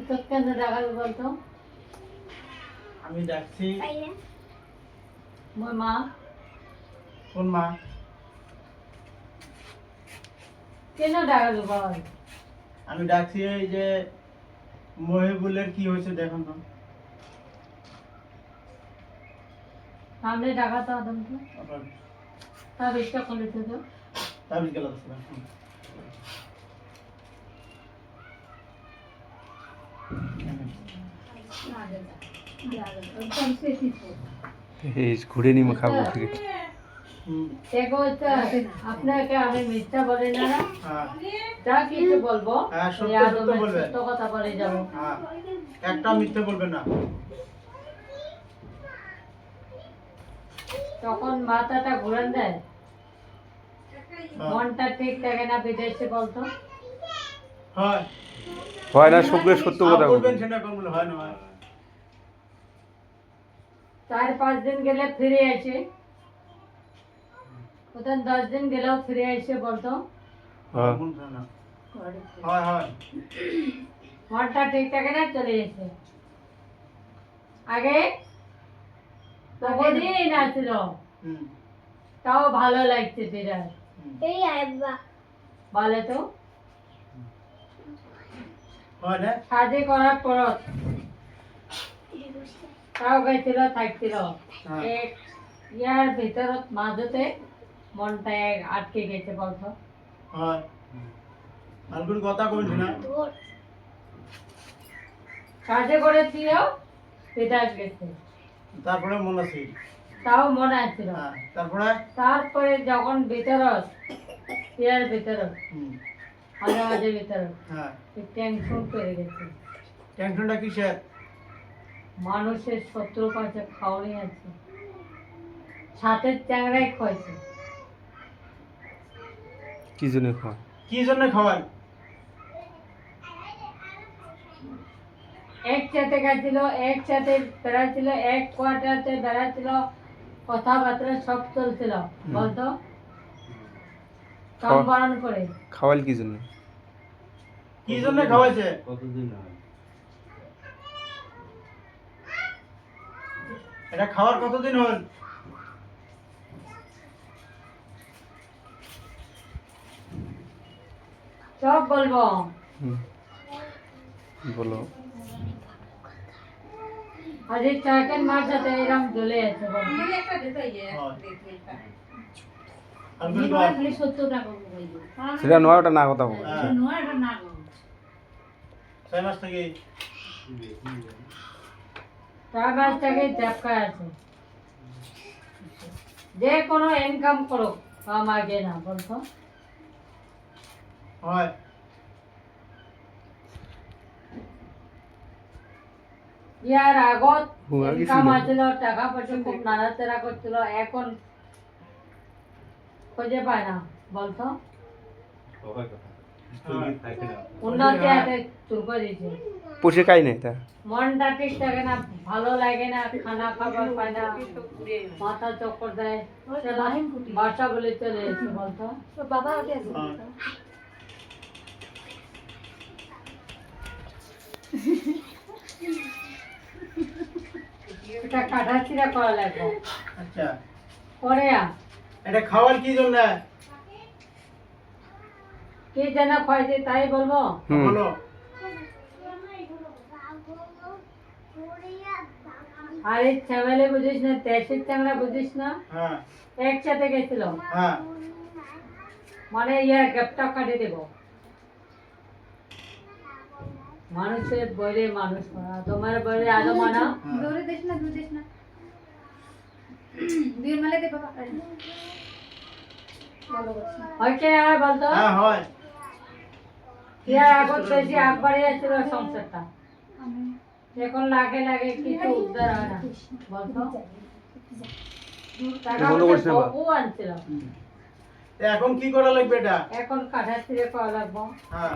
তোর কেন ডাকাল বলতো? আমি ডাকছি। মোর মা। কোন মা? কেন ডাকাল বল? আমি ডাকছি এই যে মহিবুলের কি হয়েছে দেখুন তো। সামনে ডাকাতো আদম তো। আবার তার ইচ্ছা করলে তো। তাবিজ গেল তো। এই ঘুরে নিয়ে খাবো ঠিক দেখো আপনাকে আমি মিথ্যা বলি না, হ্যাঁ যা কিছু বলবো হ্যাঁ, সত্য এই সত্য আদমের বলবেন। সত্য কথা বলে যাবো। হ্যাঁ একটা মিথ্যে বলবেন না। তখন মাথাটা ঘুরান দেয়, হ্যাঁ। মনটা ঠিক থাকে না, বিদেশে বলতো। হয় হয় না সবগুলো সত্য কথা বলবেন বলবেন সেটা কোন বলে হয় না হয়। 4-5 দিন গেলে ফিরে আসে, কোথাও 10 দিন গেলেও ফিরে আসে বলতো। হ্যাঁ বলবেন না। হয় হয় মনটা ঠিক থাকে না, চলে এসে আগে বহুদিন আসছিল, হুম তাও ভালো লাগছে বিরাট। হুম। বলে তো হয় না? শাদি করার পর তাও গেছিল, থাকছিল হ্যাঁ। এক ইয়ার ভিতরত মাঝতে মনটা আটকে গেছে বলতো। হয় আর কোন কথা কইছ না। শাদি করেছিল, বিদেশ গেছে, তারপরে মনে আছে। তাও মনে আছিল। হ্যাঁ তারপরে তারপরে যখন ভিতরত ইয়ার ভিতরত হুম মাঝে মাঝে ভিতরত হ্যাঁ টেনশন করে গেছে। টেনশনটা কিসের? মানুষের শত্রু পাশে খাওয়ানি আছে, সাথে চ্যাংরাই খাইছে। কি জন্য খাওয়া কি জন্য খাওয়াই? একসাথে গেছিল, একসাথে বেড়াচ্ছিল, এক কোয়ার্টারতে বেড়াচ্ছিল, কথাবার্তা সব চলছিল বলতো, সম্বরণ করে। খাওয়াল কি জন্য কি জন্য খাওয়াইছে? এটা খাওয়ার কতদিন হল? সব বলবো। বলো আজ 4 মাস সাথে এরকম চলে আছে বলতো। আর কোন কথা? সেটা নয় ওটা না কথা বল হ্যাঁ 6 মাস থেকে 4 মাস থেকে ঝাপকা আছে, যে কোনো ইনকাম করো আমাকে না বলতো। হয় ইয়ার আগত হুয়া ইনকাম গেছিল। আছিল, টাকা পয়সা খুব নাড়াচাড়া করছিল, এখন খুঁজে পায় না বলতো। উন্নতি হাতে চুপ দিয়েছে, পোষে খাই নাই তা মনটা ঠিক থাকে না, ভালো লাগে না, খানা খাবার পায় না, মাথা চক্কর দেয়, বাসা বলে চলে এসে বলতো। এটা কাটা ছিঁড়া করা লাগবে, আচ্ছা করে এটা খাওয়ার কি জন্য? কি যেন খাইছে তাই বলবো। হুম বলো আর এই চ্যাংড়া বুঝিস না, দেশের চ্যাংড়া বুঝিস না, হ্যাঁ একসাথে গেছিল, হ্যাঁ মানে ইয়ার গ্যাপটা কাটিয়ে দেব। মানুষের বইরে মানুষ মানা, তোমার বইরে আলো মানা। দৌড়ে দেশ না দূর দেশ না বীর মালে দে বাবা হয়েছে না বলতো। হ্যাঁ হয় ইয়ার আগত বেশি আগবাড়ি যাচ্ছিল সংসারটা, এখন লাগে লাগে কিছু উদ্ধার হয় না বলতো। টাকা বন্ধ করিস না বা। বহু আনছিল, এখন কি করা লাগবে এটা? এখন কাঠা ছিঁড়ে পাওয়া লাগবো। হ্যাঁ